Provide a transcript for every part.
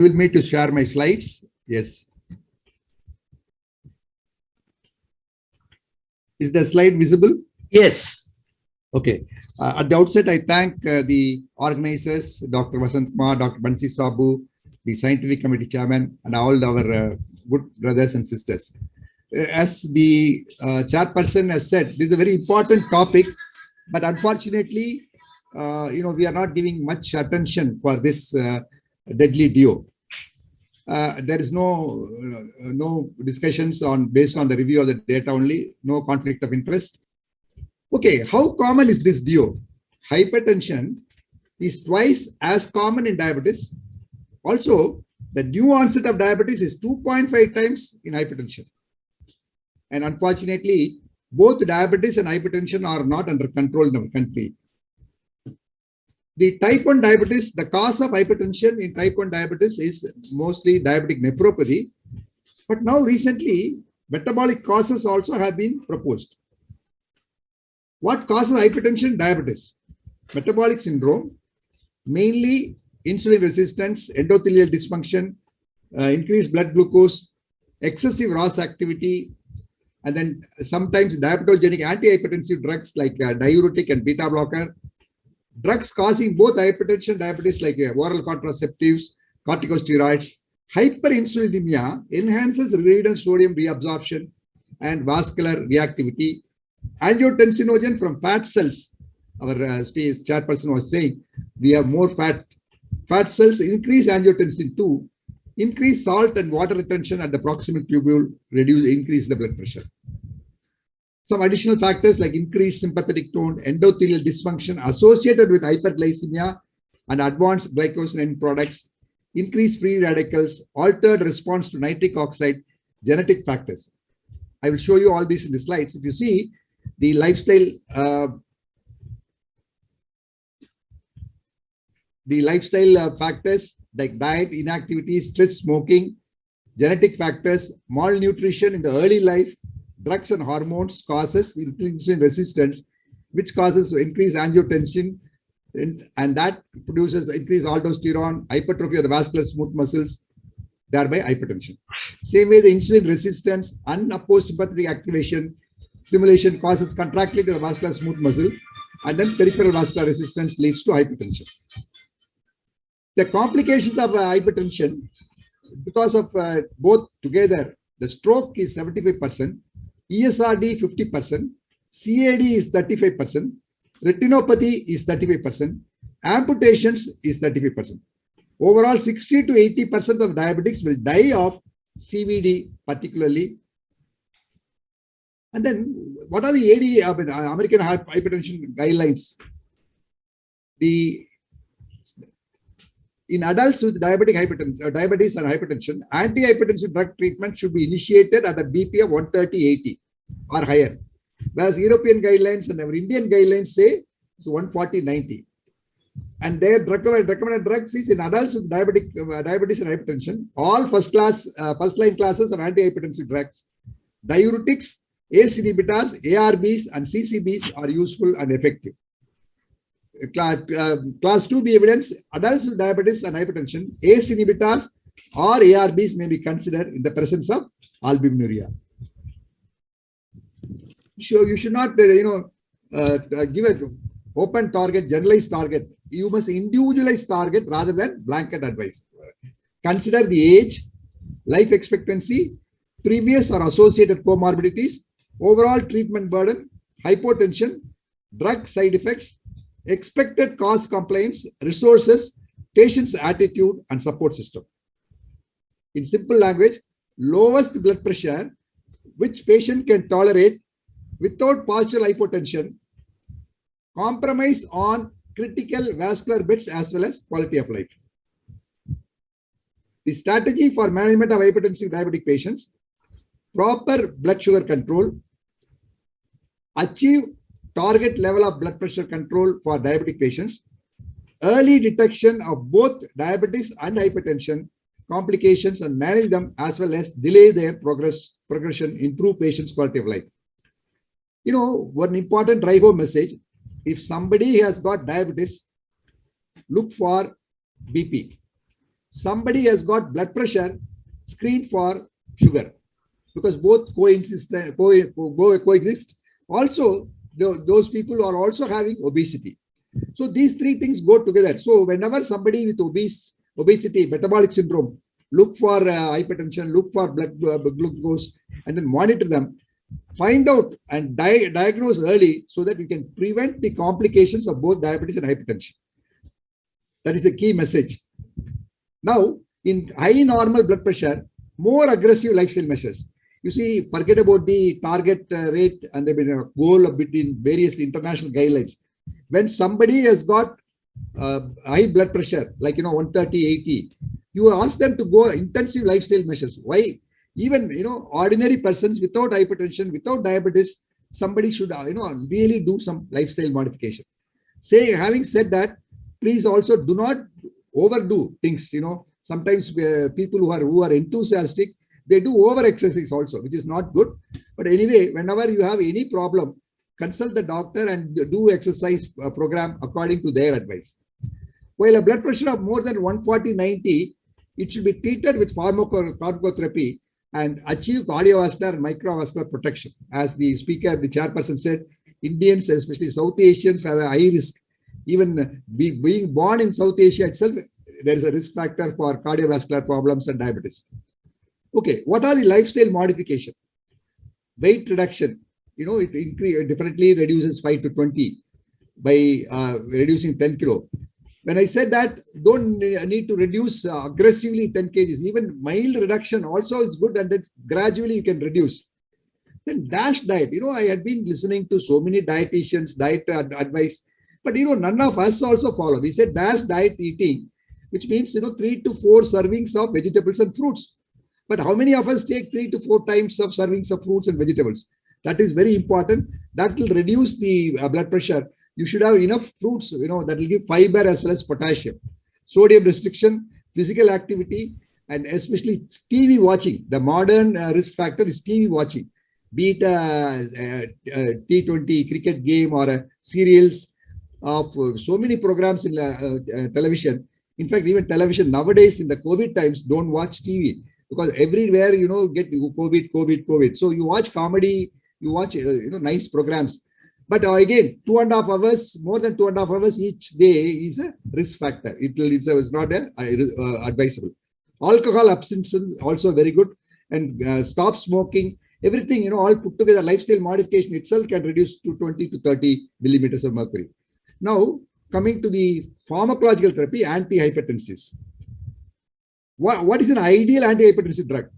Will me to share my slides. Yes. Is the slide visible? Yes. Okay. At the outset, I thank the organizers, Dr. Vasant Kumar, Dr. Bansi Sabu, the scientific committee chairman, and all our good brothers and sisters. As the chairperson has said, this is a very important topic, but unfortunately, we are not giving much attention for this deadly duo. There is no discussions on based on the review of the data only, no conflict of interest. Okay, how common is this duo? Hypertension is twice as common in diabetes. Also, the new onset of diabetes is 2.5 times in hypertension. And unfortunately, both diabetes and hypertension are not under control in our country. The type 1 diabetes, the cause of hypertension in type 1 diabetes is mostly diabetic nephropathy. But now recently, metabolic causes also have been proposed. What causes hypertension? Diabetes. Metabolic syndrome, mainly insulin resistance, endothelial dysfunction, increased blood glucose, excessive ROS activity, and then sometimes diabetogenic antihypertensive drugs like diuretic and beta blocker. Drugs causing both hypertension and diabetes like oral contraceptives, corticosteroids. Hyperinsulinemia enhances redundant sodium reabsorption and vascular reactivity. Angiotensinogen from fat cells. Our chairperson was saying we have more fat. Fat cells increase angiotensin 2, increase salt and water retention at the proximal tubule, increase the blood pressure. Some additional factors like increased sympathetic tone, endothelial dysfunction associated with hyperglycemia and advanced glycogen end products, increased free radicals, altered response to nitric oxide, genetic factors. I will show you all these in the slides. If you see the lifestyle factors like diet, inactivity, stress, smoking, genetic factors, malnutrition in the early life, drugs and hormones causes insulin resistance, which causes increased angiotensin, and that produces increased aldosterone, hypertrophy of the vascular smooth muscles, thereby hypertension. Same way, the insulin resistance, unopposed sympathetic activation, stimulation causes contractility of the vascular smooth muscle, and then peripheral vascular resistance leads to hypertension. The complications of hypertension, because of both together, the stroke is 75%, ESRD 50%, CAD is 35%, retinopathy is 35%, amputations is 35%. Overall, 60 to 80% of diabetics will die of CVD particularly. And then what are the American hypertension guidelines? In adults with diabetes and hypertension, antihypertensive drug treatment should be initiated at a BP of 130/80 or higher, whereas European guidelines and our Indian guidelines say it's 140/90. And their recommended drugs is in adults with diabetes and hypertension, all first-line classes of antihypertensive drugs, diuretics, ACE inhibitors, ARBs, and CCBs are useful and effective. Class 2B evidence, adults with diabetes and hypertension, ACE inhibitors or ARBs may be considered in the presence of albuminuria. So you should not, give an open target, generalized target. You must individualize target rather than blanket advice. Consider the age, life expectancy, previous or associated comorbidities, overall treatment burden, hypotension, drug side effects, expected cost compliance, resources, patient's attitude, and support system. In simple language, lowest blood pressure which patient can tolerate without postural hypotension, compromise on critical vascular beds as well as quality of life. The strategy for management of hypertensive diabetic patients: proper blood sugar control, achieve target level of blood pressure control for diabetic patients, early detection of both diabetes and hypertension complications and manage them, as well as delay their progression, improve patients' quality of life. One important drive-home message: if somebody has got diabetes, look for BP. somebody has got blood pressure, screen for sugar, because both coexist. Also, those people are also having obesity. So these three things go together. So whenever somebody with obesity, metabolic syndrome, look for hypertension, look for blood glucose, and then monitor them, find out and diagnose early so that we can prevent the complications of both diabetes and hypertension. That is the key message. Now, in high normal blood pressure, more aggressive lifestyle measures. You see, forget about the target rate and the goal between various international guidelines. When somebody has got high blood pressure, like 130, 80, you ask them to go intensive lifestyle measures. Why? Even ordinary persons without hypertension, without diabetes, somebody should really do some lifestyle modification. Having said that, please also do not overdo things. Sometimes people who are enthusiastic, they do over exercise also, which is not good. But anyway, whenever you have any problem, consult the doctor and do exercise program according to their advice. While a blood pressure of more than 140/90, it should be treated with pharmacotherapy and achieve cardiovascular and microvascular protection. As the speaker, the chairperson said, Indians, especially South Asians, have a high risk. Even being born in South Asia itself, there is a risk factor for cardiovascular problems and diabetes. Okay, what are the lifestyle modification? Weight reduction, it definitely reduces 5 to 20 by reducing 10 kilo. When I said that, don't need to reduce aggressively 10 kgs. Even mild reduction also is good, and then gradually you can reduce. Then DASH diet. I had been listening to so many dietitians, diet advice, but none of us also follow. We said DASH diet eating, which means 3 to 4 servings of vegetables and fruits. But how many of us take 3 to 4 times of servings of fruits and vegetables? That is very important. That will reduce the blood pressure. You should have enough fruits, that will give fiber as well as potassium. Sodium restriction, physical activity, and especially TV watching. The modern risk factor is TV watching, be it a T20 cricket game or serials of so many programs in television. In fact, even television nowadays in the COVID times, don't watch TV because everywhere, get COVID. So you watch comedy, you watch, nice programs. But again, 2.5 hours, more than 2.5 hours each day is a risk factor. It's not advisable. Alcohol abstinence also very good, and stop smoking. Everything, all put together, lifestyle modification itself can reduce to 20 to 30 millimeters of mercury. Now, coming to the pharmacological therapy, antihypertensives. What is an ideal antihypertensive drug?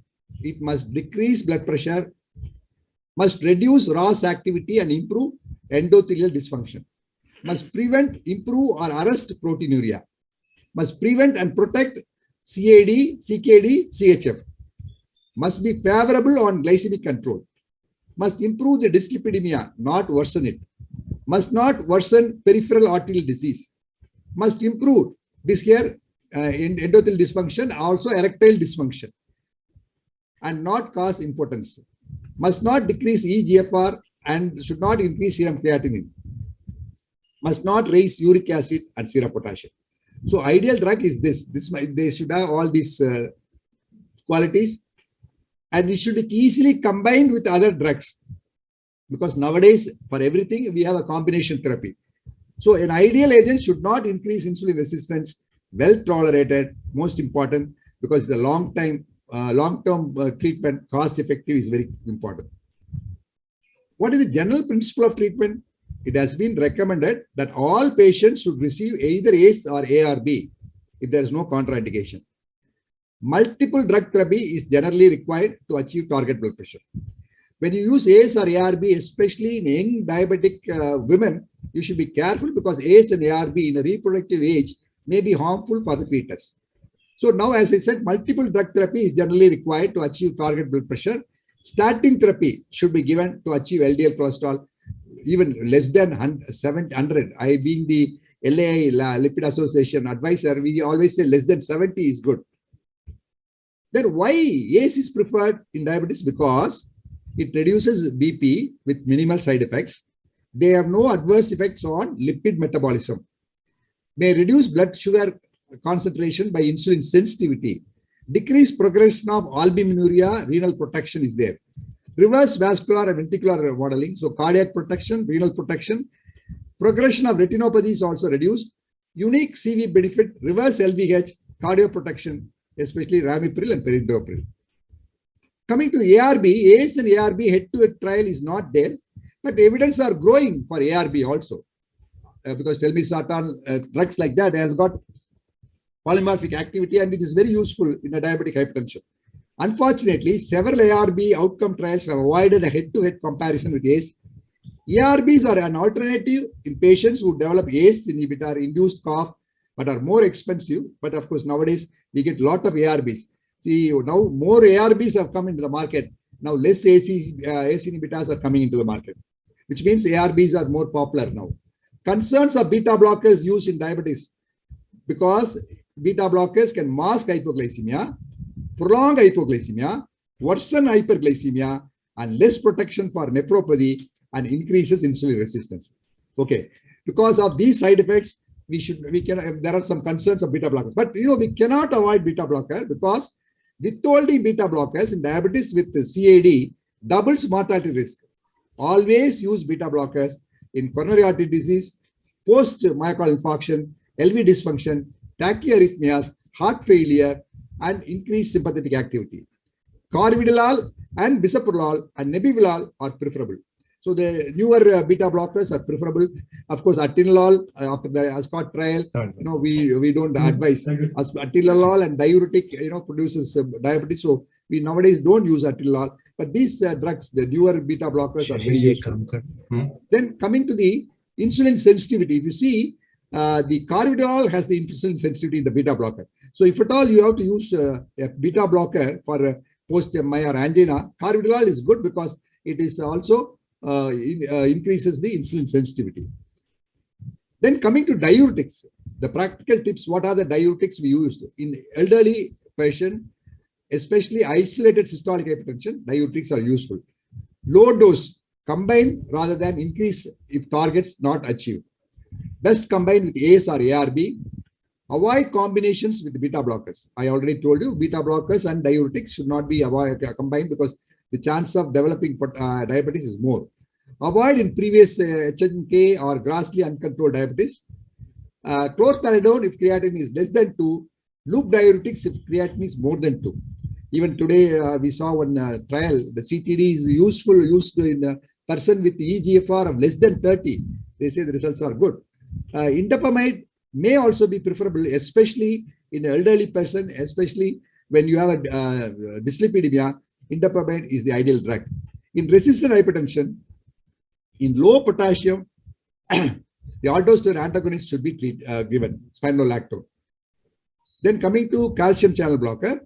It must decrease blood pressure, must reduce ROS activity and improve endothelial dysfunction, must prevent, improve or arrest proteinuria, must prevent and protect CAD, CKD, CHF, must be favorable on glycemic control, must improve the dyslipidemia, not worsen it, must not worsen peripheral arterial disease, must improve this here endothelial dysfunction, also erectile dysfunction, and not cause impotence, must not decrease eGFR and should not increase serum creatinine, must not raise uric acid and serum potassium. So ideal drug is this. They should have all these qualities, and it should be easily combined with other drugs, because nowadays for everything we have a combination therapy. So an ideal agent should not increase insulin resistance, well tolerated, most important, because the long-term treatment, cost effective, is very important. What is the general principle of treatment? It has been recommended that all patients should receive either ACE or ARB if there is no contraindication. Multiple drug therapy is generally required to achieve target blood pressure. When you use ACE or ARB, especially in young diabetic women, you should be careful because ACE and ARB in a reproductive age may be harmful for the fetus. So now, as I said, multiple drug therapy is generally required to achieve target blood pressure. Statin therapy should be given to achieve LDL cholesterol, even less than 700. I, being the LAI, Lipid Association advisor, we always say less than 70 is good. Then why ACE is preferred in diabetes? Because it reduces BP with minimal side effects. They have no adverse effects on lipid metabolism. May reduce blood sugar concentration by insulin sensitivity. Decreased progression of albuminuria, renal protection is there. Reverse vascular and ventricular modeling, so cardiac protection, renal protection. Progression of retinopathy is also reduced. Unique CV benefit, reverse LVH, cardioprotection, especially ramipril and perindopril. Coming to ARB, ACE and ARB head-to-head trial is not there, but evidence are growing for ARB also. Because telmisartan, drugs like that has got polymorphic activity and it is very useful in a diabetic hypertension. Unfortunately, several ARB outcome trials have avoided a head-to-head comparison with ACE. ARBs are an alternative in patients who develop ACE inhibitor-induced cough, but are more expensive. But of course, nowadays, we get a lot of ARBs. See, now more ARBs have come into the market. Now less ACE inhibitors are coming into the market, which means ARBs are more popular now. Concerns of beta blockers used in diabetes, because beta blockers can mask hypoglycemia, prolong hypoglycemia, worsen hyperglycemia, and less protection for nephropathy and increases insulin resistance. Okay, because of these side effects, there are some concerns of beta blockers, but we cannot avoid beta blocker because withholding beta blockers in diabetes with CAD doubles mortality risk. Always use beta blockers in coronary artery disease, post myocardial infarction, LV dysfunction, tachyarrhythmias, heart failure, and increased sympathetic activity. Carvedilol and bisoprolol and nebivolol are preferable. So the newer beta blockers are preferable. Of course, atenolol after the ASCOT trial, we don't advise. Atenolol and diuretic, produces diabetes. So we nowadays don't use atenolol. But these drugs, the newer beta blockers, are very useful. Then coming to the insulin sensitivity, if you see, the carvedilol has the insulin sensitivity in the beta blocker. So if at all you have to use a beta blocker for post-MI or angina, carvedilol is good because it is also increases the insulin sensitivity. Then coming to diuretics, the practical tips, what are the diuretics we used? In elderly patient, especially isolated systolic hypertension, diuretics are useful. Low dose, combine rather than increase if targets not achieved. Best combine with ACE or ARB. Avoid combinations with beta blockers. I already told you, beta blockers and diuretics should not be combined because the chance of developing diabetes is more. Avoid in previous HNK or grossly uncontrolled diabetes. Chlorthalidone if creatinine is less than 2. Loop diuretics if creatinine is more than 2. Even today, we saw one trial, the CTD is used in a person with EGFR of less than 30. They say the results are good. Indapamide may also be preferable, especially in an elderly person, especially when you have a dyslipidemia. Indapamide is the ideal drug. In resistant hypertension, in low potassium, the aldosterone antagonist should be given, spironolactone. Then coming to calcium channel blocker,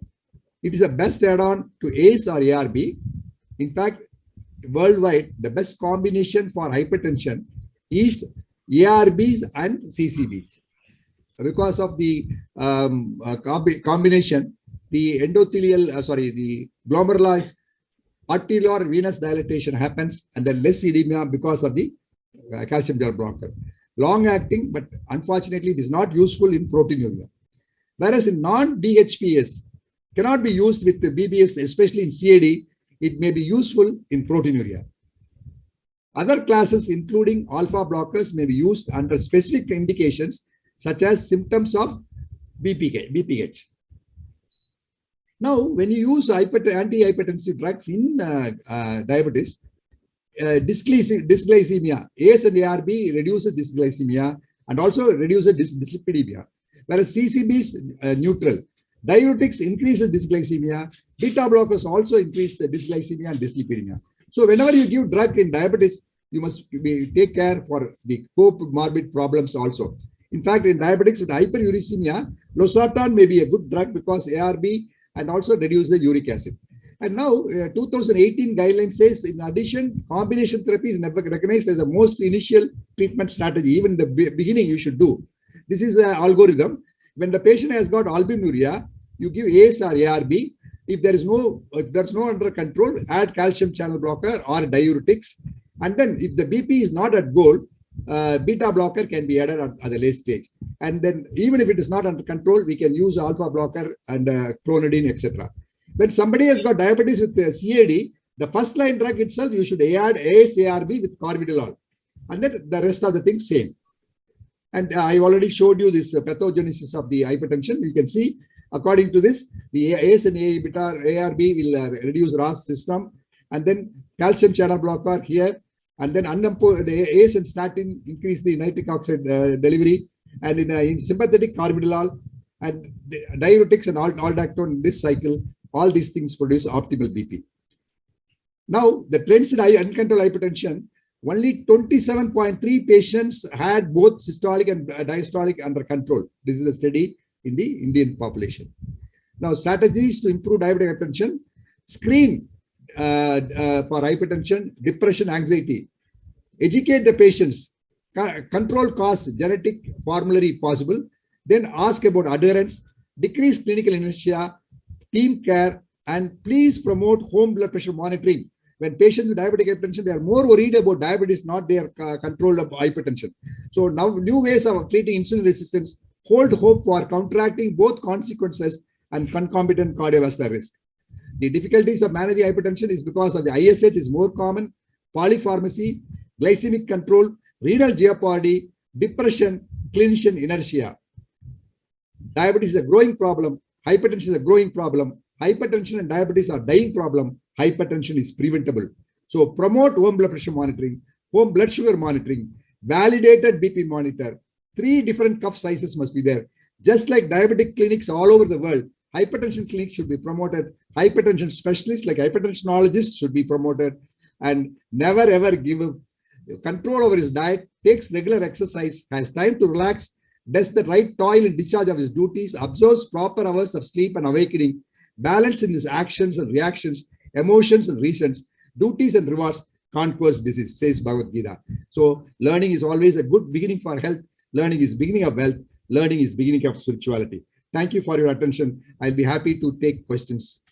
it is a best add-on to ACE or ARB. In fact, worldwide, the best combination for hypertension is ARBs and CCBs. Because of the combination, the the glomeruli arterial venous dilatation happens and then less edema because of the calcium channel blocker. Long acting, but unfortunately it is not useful in proteinuria. Whereas in non-DHPS cannot be used with the BBS, especially in CAD, it may be useful in proteinuria. Other classes, including alpha blockers, may be used under specific indications such as symptoms of BPH. Now, when you use anti-hypertensive drugs in diabetes, dysglycemia, ACE and ARB reduces dysglycemia and also reduces dyslipidemia, whereas CCB is neutral. Diuretics increases dysglycemia. Beta blockers also increase dysglycemia and dyslipidemia. So whenever you give drug in diabetes, you must take care for the comorbid problems also. In fact, in diabetics with hyperuricemia, losartan may be a good drug because ARB and also reduce the uric acid. And now 2018 guidelines says, in addition, combination therapy is never recognized as the most initial treatment strategy. Even in the beginning, you should do. This is an algorithm. When the patient has got albuminuria, you give ACE or ARB. If there's no under control, add calcium channel blocker or diuretics. And then if the BP is not at goal, beta blocker can be added at the late stage. And then even if it is not under control, we can use alpha blocker and clonidine, etc. When somebody has got diabetes with CAD, the first line drug itself, you should add ACE-ARB with carvedilol. And then the rest of the things same. And I already showed you this pathogenesis of the hypertension. You can see, according to this, the ACE and ARB will reduce RAS system. And then calcium channel blocker here. And then the ACE and statin increase the nitric oxide delivery. And in sympathetic carvedilol and diuretics and aldactone in this cycle, all these things produce optimal BP. Now, the trends in uncontrolled hypertension, only 27.3 patients had both systolic and diastolic under control. This is a study in the Indian population. Now, strategies to improve diabetic hypertension: screen for hypertension, depression, anxiety, educate the patients, control cost, genetic formulary possible, then ask about adherence, decrease clinical inertia, team care, and please promote home blood pressure monitoring. When patients with diabetic hypertension, they are more worried about diabetes, not their control of hypertension. So now new ways of treating insulin resistance hold hope for counteracting both consequences and concomitant cardiovascular risk. The difficulties of managing hypertension is because of the ISH is more common, polypharmacy, glycemic control, renal jeopardy, depression, clinician inertia. Diabetes is a growing problem. Hypertension is a growing problem. Hypertension and diabetes are dying problem. Hypertension is preventable. So promote home blood pressure monitoring, home blood sugar monitoring, validated BP monitor. 3 different cuff sizes must be there. Just like diabetic clinics all over the world, hypertension clinics should be promoted. Hypertension specialists like hypertensionologists should be promoted, and never ever give up control over his diet, takes regular exercise, has time to relax, does the right toil and discharge of his duties, observes proper hours of sleep and awakening, balance in his actions and reactions, emotions and reasons, duties and rewards, conquers disease, says Bhagavad Gita. So learning is always a good beginning for health. Learning is beginning of wealth. Learning is beginning of spirituality. Thank you for your attention. I'll be happy to take questions.